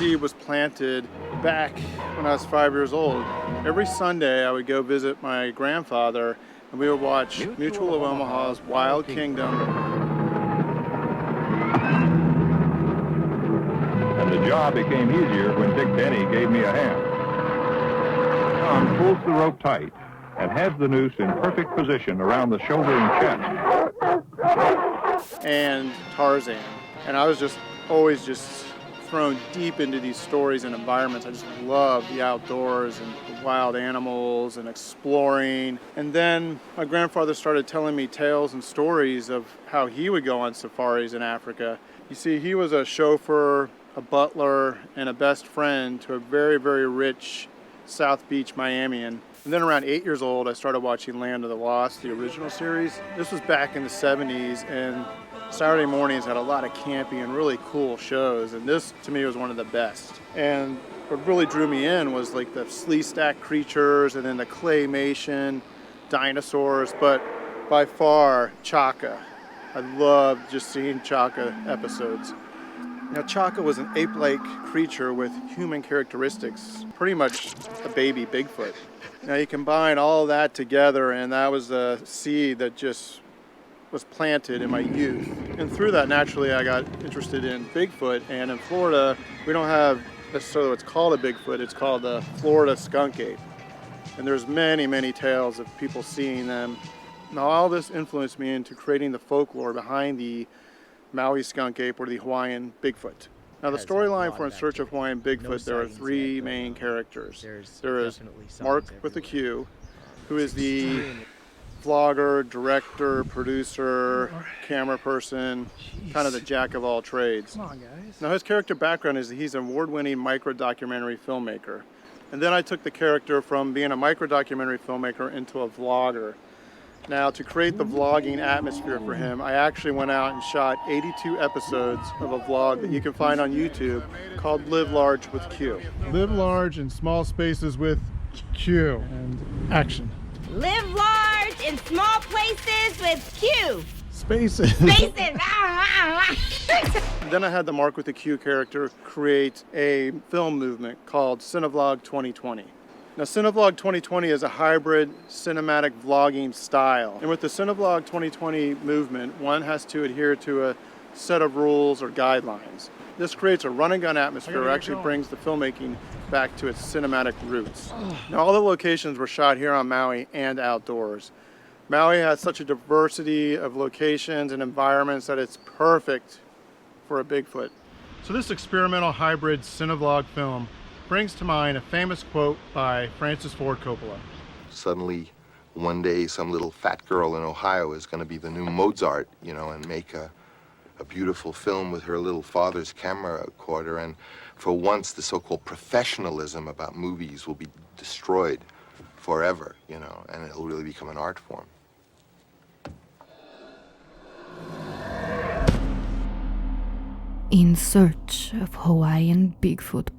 seed was planted back when I was 5 years old. Every Sunday I would go visit my grandfather and we would watch Mutual of Omaha's Wild Kingdom. And the job became easier when Dick Denny gave me a hand. Tom pulls the rope tight and has the noose in perfect position around the shoulder and chest. And Tarzan. And I was just always just thrown deep into these stories and environments. I just love the outdoors and the wild animals and exploring. And then my grandfather started telling me tales and stories of how he would go on safaris in Africa. You see, he was a chauffeur, a butler, and a best friend to a very, very rich South Beach Miamian. And then around 8 years old, I started watching Land of the Lost, the original series. This was back in the 70s, and Saturday mornings had a lot of campy and really cool shows, and this to me was one of the best. And what really drew me in was like the slee stack creatures and then the claymation dinosaurs, but by far Chaka. I loved just seeing Chaka episodes. Now Chaka was an ape-like creature with human characteristics, pretty much a baby Bigfoot. Now you combine all that together, and that was a seed that just was planted in my youth. And through that, naturally, I got interested in Bigfoot. And in Florida, we don't have necessarily what's called a Bigfoot, it's called the Florida skunk ape. And there's many, many tales of people seeing them. Now all this influenced me into creating the folklore behind the Maui skunk ape or the Hawaiian Bigfoot. Now the storyline for In Search of Hawaiian Bigfoot, there are three main characters. There is marQ with a Q, who is the vlogger, director, producer, camera person, kind of the jack of all trades. Come on, guys. Now his character background is that he's an award-winning micro-documentary filmmaker. And then I took the character from being a micro-documentary filmmaker into a vlogger. Now to create the vlogging atmosphere for him, I actually went out and shot 82 episodes of a vlog that you can find on YouTube called Live Large with Q. Live large in small spaces with Q. And action. Live large in small places with Q. Spaces. Spaces. Then I had the marQ with the Q character create a film movement called Cine-Vlog 2020. Now Cine-Vlog 2020 is a hybrid cinematic vlogging style. And with the Cine-Vlog 2020 movement, one has to adhere to a set of rules or guidelines. This creates a run and gun atmosphere, actually brings the filmmaking back to its cinematic roots. Now all the locations were shot here on Maui and outdoors. Maui has such a diversity of locations and environments that it's perfect for a Bigfoot. So this experimental hybrid Cine-Vlog film brings to mind a famous quote by Francis Ford Coppola. Suddenly, one day, some little fat girl in Ohio is going to be the new Mozart, you know, and make a beautiful film with her little father's camera recorder, and for once the so-called professionalism about movies will be destroyed forever, you know, and it'll really become an art form. In Search of Hawaiian Bigfoot